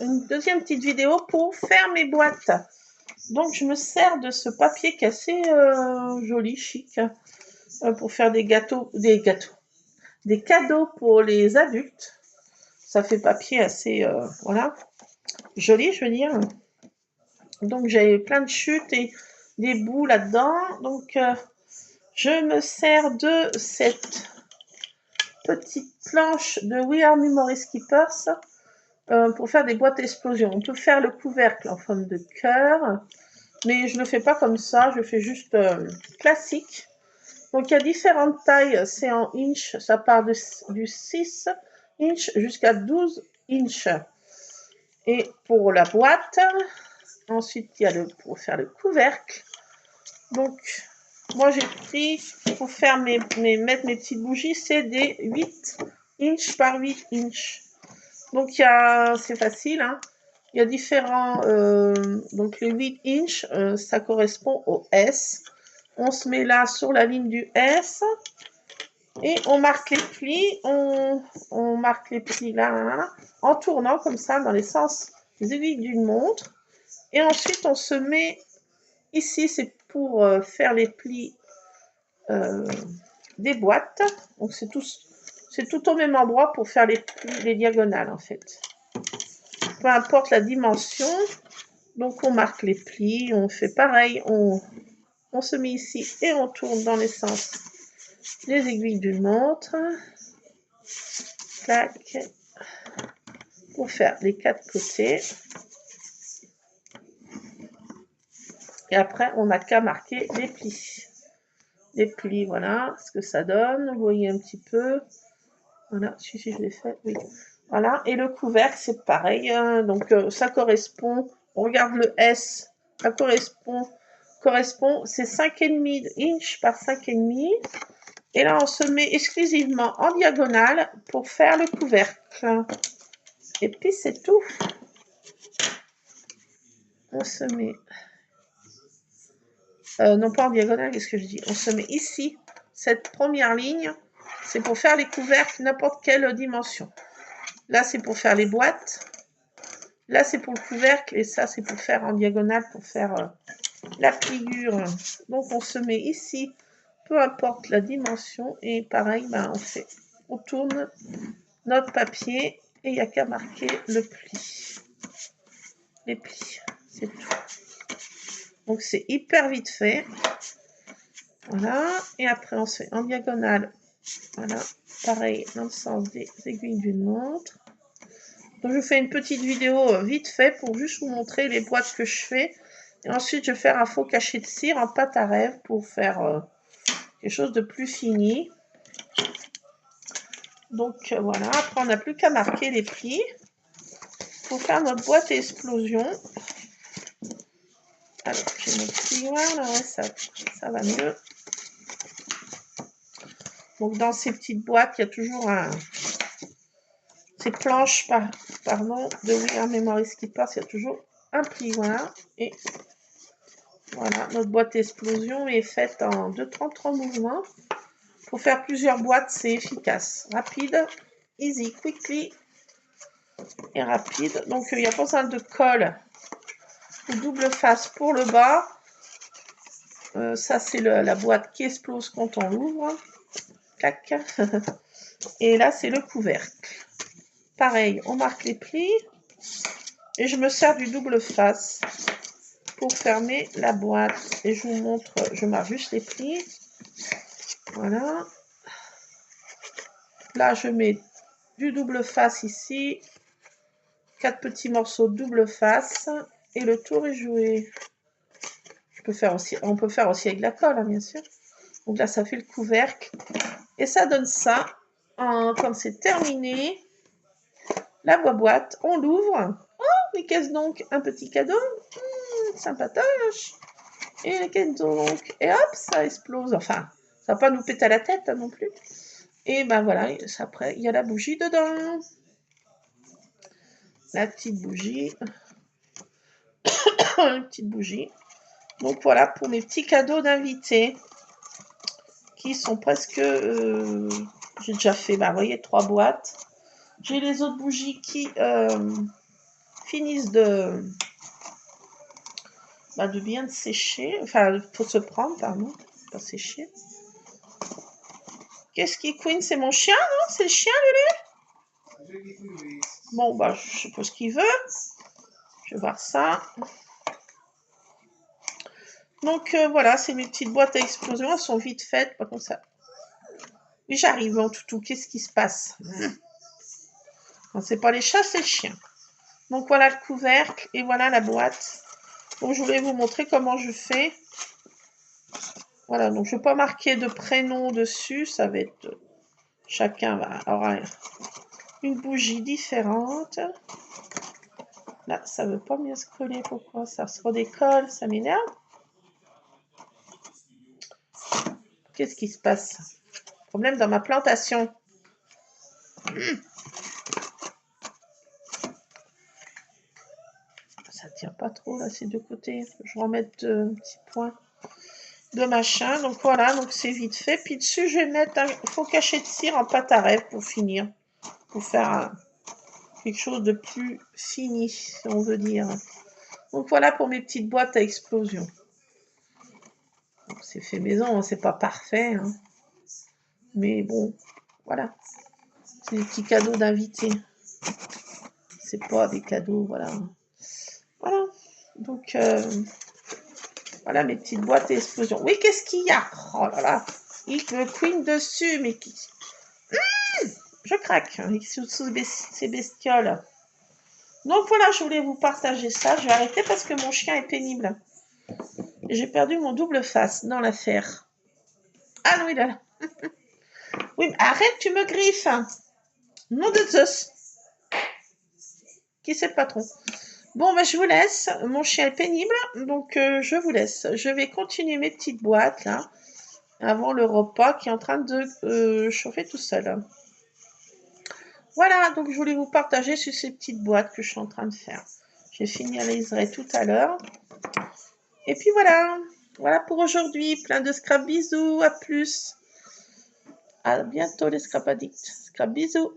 une deuxième petite vidéo pour faire mes boîtes. Donc je me sers de ce papier qui est assez joli, chic, pour faire des cadeaux pour les adultes. Ça fait papier assez, voilà, joli, je veux dire. Donc j'ai plein de chutes et des bouts là-dedans. Donc je me sers de cette petite planche de We Are Memory Keepers pour faire des boîtes explosion. On peut faire le couvercle en forme de cœur, mais je ne le fais pas comme ça, je fais juste classique. Donc il y a différentes tailles, c'est en inch, ça part du 6 inch jusqu'à 12 inch. Et pour la boîte, ensuite il y a pour faire le couvercle. Donc moi j'ai pris, pour faire mettre mes petites bougies, c'est des 8 inch par 8 inch. Donc c'est facile, hein. Il y a différents, donc les 8 inch, ça correspond au S. On se met là sur la ligne du S et on marque les plis, on marque les plis là, en tournant comme ça dans les sens des aiguilles d'une montre. Et ensuite on se met ici, c'est pour faire les plis des boîtes. Donc c'est tout au même endroit pour faire les diagonales en fait. Peu importe la dimension. Donc on marque les plis, on fait pareil, on se met ici et on tourne dans les sens des aiguilles d'une montre. Clac. Pour faire les 4 côtés. Et après, on n'a qu'à marquer les plis. Les plis, voilà ce que ça donne. Vous voyez un petit peu. Voilà, si je l'ai fait, oui. Voilà, et le couvercle, c'est pareil. Hein. Donc, ça correspond, on regarde le S, ça correspond c'est 5,5 inch par 5,5. Et là, on se met exclusivement en diagonale pour faire le couvercle. Et puis, c'est tout. On se met... non, pas en diagonale, qu'est-ce que je dis? On se met ici, cette première ligne, c'est pour faire les couvercles n'importe quelle dimension. Là, c'est pour faire les boîtes. Là, c'est pour le couvercle. Et ça, c'est pour faire en diagonale, pour faire la figure. Donc, on se met ici, peu importe la dimension. Et pareil, ben, on tourne notre papier et il n'y a qu'à marquer le pli. Les plis, c'est tout. Donc, c'est hyper vite fait. Voilà. Et après, on se fait en diagonale. Voilà. Pareil, dans le sens des aiguilles d'une montre. Donc, je fais une petite vidéo vite fait pour juste vous montrer les boîtes que je fais. Et ensuite, je vais faire un faux cachet de cire en pâte à rêve pour faire quelque chose de plus fini. Donc, voilà. Après, on n'a plus qu'à marquer les plis pour faire notre boîte à explosion. Alors, j'ai mon plioir là, ouais, ça va mieux. Donc, dans ces petites boîtes, il y a toujours ces planches, de We Are Memory Keepers, il y a toujours un plioir. Et voilà, notre boîte explosion est faite en 2-3 mouvements. Pour faire plusieurs boîtes, c'est efficace. Rapide, easy, quickly et rapide. Donc, il n'y a pas besoin de colle ou double face pour le bas. Ça, c'est la boîte qui explose quand on l'ouvre. Clac. Et là, c'est le couvercle. Pareil, on marque les plis. Et je me sers du double face pour fermer la boîte. Et je vous montre, je marque juste les plis. Voilà. Là, je mets du double face ici. 4 petits morceaux de double face. Et le tour est joué. On peut faire aussi avec la colle, hein, bien sûr. Donc là, ça fait le couvercle. Et ça donne ça. Quand c'est terminé, la boîte, on l'ouvre. Oh, mais qu'est-ce donc? Un petit cadeau? Sympatoche. Et qu'est-ce donc? Et hop, ça explose. Enfin, ça va pas nous péter à la tête hein, non plus. Et ben voilà, après, il y a la bougie dedans. La petite bougie. Une petite bougie. Donc voilà pour mes petits cadeaux d'invités qui sont presque... j'ai déjà fait, vous voyez, 3 boîtes. J'ai les autres bougies qui finisse de bien sécher. Enfin, il faut se prendre, pardon. Pas sécher. Qu'est-ce qui couine? C'est mon chien, non? C'est le chien, Lulu? Bon, bah, je sais pas ce qu'il veut. Je vais voir ça. Donc, voilà, c'est mes petites boîtes à explosion. Elles sont vite faites, pas comme ça. Mais j'arrive, mon toutou. Qu'est-ce qui se passe? Non, c'est pas les chats, c'est le chien. Donc, voilà le couvercle et voilà la boîte. Donc, je voulais vous montrer comment je fais. Voilà, donc je ne vais pas marquer de prénom dessus. Ça va être... Chacun aura une bougie différente. Là, ça ne veut pas bien se coller. Pourquoi? Ça se redécolle, ça m'énerve. Qu'est-ce qui se passe? Problème dans ma plantation. Ça ne tient pas trop, là, ces deux côtés. Je vais remettre un petit point de machin. Donc, voilà, donc c'est vite fait. Puis dessus, je vais mettre un faux cachet de cire en pâte à rêve pour finir. Pour faire quelque chose de plus fini, si on veut dire. Donc, voilà pour mes petites boîtes à explosion. C'est fait maison, c'est pas parfait. Hein. Mais bon, voilà. C'est des petits cadeaux d'invités. C'est pas des cadeaux, voilà. Voilà. Donc, voilà mes petites boîtes à explosion. Oui, qu'est-ce qu'il y a? Oh là là. Il me queen dessus, mais qui... je craque avec ces bestioles. Donc voilà, je voulais vous partager ça. Je vais arrêter parce que mon chien est pénible. J'ai perdu mon double face dans l'affaire. Ah non, il est là. Oui, mais arrête, tu me griffes. Nom de Zeus. Qui c'est le patron? Bon, bah, je vous laisse. Mon chien est pénible, donc je vous laisse. Je vais continuer mes petites boîtes, là, avant le repas qui est en train de chauffer tout seul. Voilà, donc je voulais vous partager sur ces petites boîtes que je suis en train de faire. J'ai finalisé tout à l'heure. Et puis voilà. Voilà pour aujourd'hui. Plein de scrap bisous. À plus. À bientôt les scrap addicts. Scrap bisous.